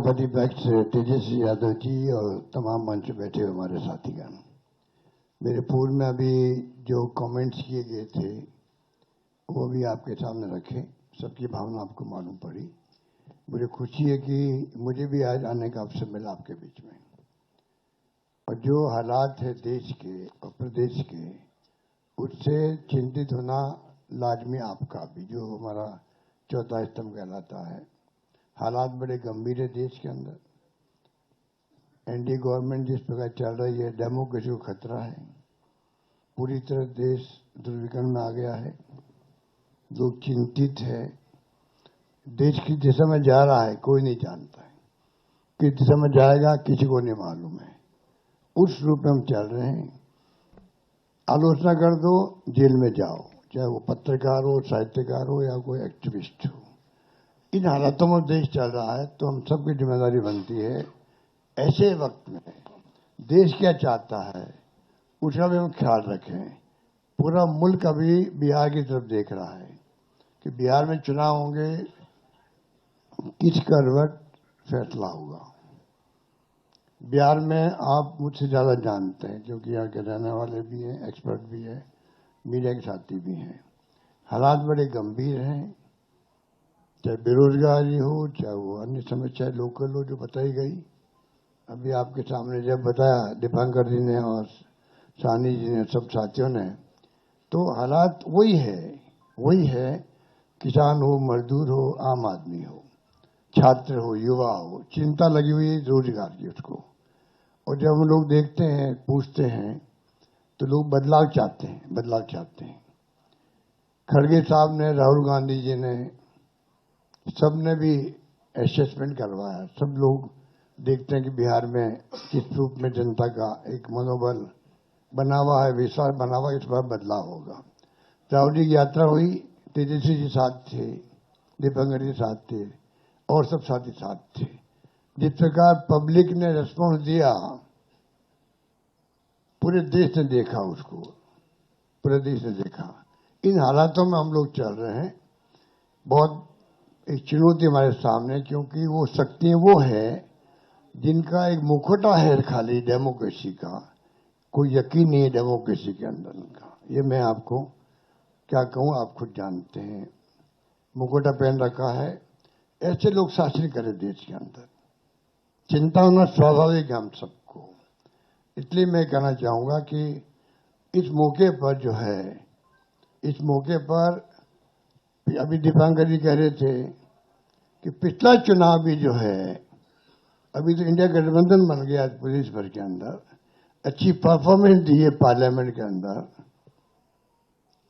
सभापति पैक्स तेजस्वी यादव जी और तमाम मंच बैठे हुए हमारे साथीगण, मेरे पूर्व में अभी जो कमेंट्स किए गए थे वो भी आपके सामने रखे। सबकी भावना आपको मालूम पड़ी। मुझे खुशी है कि मुझे भी आज आने का अवसर मिला आपके बीच में। और जो हालात है देश के और प्रदेश के, उससे चिंतित होना लाजमी आपका भी, जो हमारा चौथा स्तंभ कहलाता है। हालात बड़े गंभीर है देश के अंदर। एनडीए गवर्नमेंट जिस प्रकार चल रही है, डेमोक्रेसी को खतरा है। पूरी तरह देश दुर्विकरण में आ गया है। लोग चिंतित है। देश किस दिशा में जा रहा है कोई नहीं जानता है। किस दिशा में जाएगा किसी को नहीं मालूम है। उस रूप में हम चल रहे हैं। आलोचना कर दो, जेल में जाओ, चाहे वो पत्रकार हो, साहित्यकार हो या कोई एक्टिविस्ट हो। इन हालातों में देश चल रहा है, तो हम सबकी जिम्मेदारी बनती है ऐसे वक्त में देश क्या चाहता है उसका भी हम ख्याल रखें। पूरा मुल्क अभी बिहार की तरफ देख रहा है कि बिहार में चुनाव होंगे, किस करवट फैसला होगा। बिहार में आप मुझसे ज्यादा जानते हैं क्योंकि यहाँ के रहने वाले भी हैं, एक्सपर्ट भी हैं, मीडिया के साथी भी हैं। हालात बड़े गंभीर हैं, चाहे बेरोजगारी हो, चाहे वो अन्य समस्या लोकल हो जो बताई गई। अभी आपके सामने जब बताया दीपांकर जी ने और सानी जी ने, सब साथियों ने, तो हालात वही है। किसान हो, मजदूर हो, आम आदमी हो, छात्र हो, युवा हो, चिंता लगी हुई है रोजगार की उसको। और जब हम लोग देखते हैं, पूछते हैं, तो लोग बदलाव चाहते हैं। खड़गे साहब ने, राहुल गांधी जी ने, सबने भी असेसमेंट करवाया। सब लोग देखते हैं कि बिहार में किस रूप में जनता का एक मनोबल बना हुआ है, विश्वास बना हुआ है, इस बार बदलाव होगा। राहुल जी की यात्रा हुई, तेजस्वी जी साथ थे, दीपांकर जी साथ थे और सब साथी साथ थे। जिस प्रकार पब्लिक ने रिस्पॉन्स दिया, पूरे देश ने देखा उसको, पूरे देश ने देखा। इन हालातों में हम लोग चल रहे हैं। बहुत एक चुनौती हमारे सामने, क्योंकि वो शक्तियां वो है जिनका एक मुखौटा है खाली डेमोक्रेसी का। कोई यकीन नहीं है डेमोक्रेसी के अंदर उनका। ये मैं आपको क्या कहूं, आप खुद जानते हैं। मुखौटा पहन रखा है। ऐसे लोग शासन करें देश के अंदर, चिंता होना स्वाभाविक है हम सबको। इसलिए मैं कहना चाहूंगा कि इस मौके पर जो है, इस मौके पर अभी दीपांकर जी कह रहे थे कि पिछला चुनाव भी जो है, अभी तो इंडिया गठबंधन बन गया प्रदेश भर के अंदर, अच्छी परफॉर्मेंस दी है पार्लियामेंट के अंदर।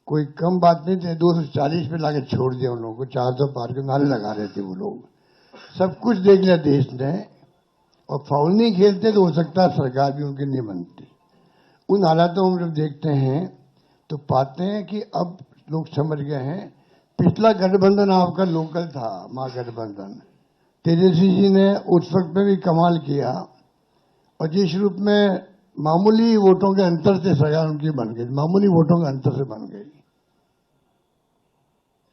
कोई कम बात नहीं थी। 240 पे लाके छोड़ दिया उन लोगों को। 400 पार के नारे लगा रहे थे वो लोग। सब कुछ देख लिया देश ने, और फाउल नहीं खेलते तो हो सकता है सरकार भी उनकी नहीं बनती। उन हालातों में जब देखते हैं तो पाते हैं कि अब लोग समझ गए हैं। पिछला गठबंधन आपका लोकल था, महागठबंधन। तेजस्वी जी ने उस वक्त में भी कमाल किया, और जिस रूप में मामूली वोटों के अंतर से सरकार उनकी बन गई, मामूली वोटों के अंतर से बन गई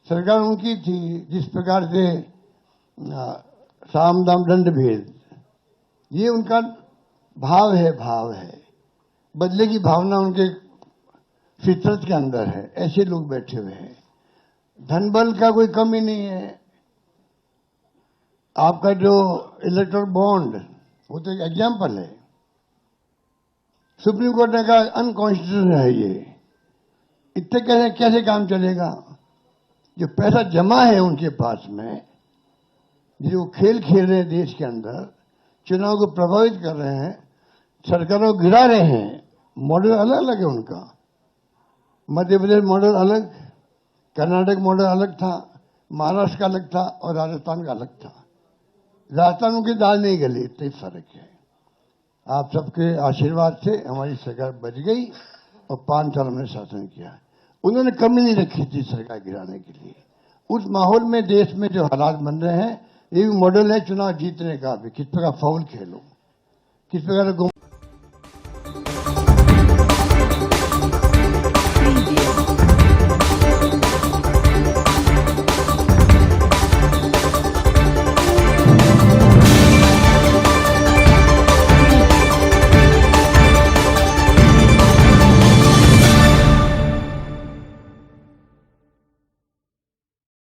सरकार उनकी थी। जिस प्रकार से साम दाम दंड भेद, ये उनका भाव है। बदले की भावना उनके फितरत के अंदर है। ऐसे लोग बैठे हुए हैं। धन बल का कोई कमी नहीं है। आपका जो इलेक्टोरल बॉन्ड, वो तो एक एग्जाम्पल है। सुप्रीम कोर्ट ने कहा अनकॉन्स्टिट्यूशनल है ये। इतने कैसे काम चलेगा? जो पैसा जमा है उनके पास में, जो खेल खेल रहे हैं देश के अंदर, चुनाव को प्रभावित कर रहे हैं, सरकारों को गिरा रहे हैं। मॉडल अलग अलग है उनका। मध्य प्रदेश मॉडल अलग, कर्नाटक मॉडल अलग था, महाराष्ट्र का अलग था और राजस्थान का अलग था। राजस्थान की दाल नहीं गली, इतना फर्क है। आप सबके आशीर्वाद से हमारी सरकार बच गई और 5 साल हमने शासन किया। उन्होंने कमी नहीं रखी थी सरकार गिराने के लिए। उस माहौल में देश में जो हालात बन रहे हैं, ये भी मॉडल है चुनाव जीतने का भी। किस प्रकार फाउल खेलो, किस प्रकार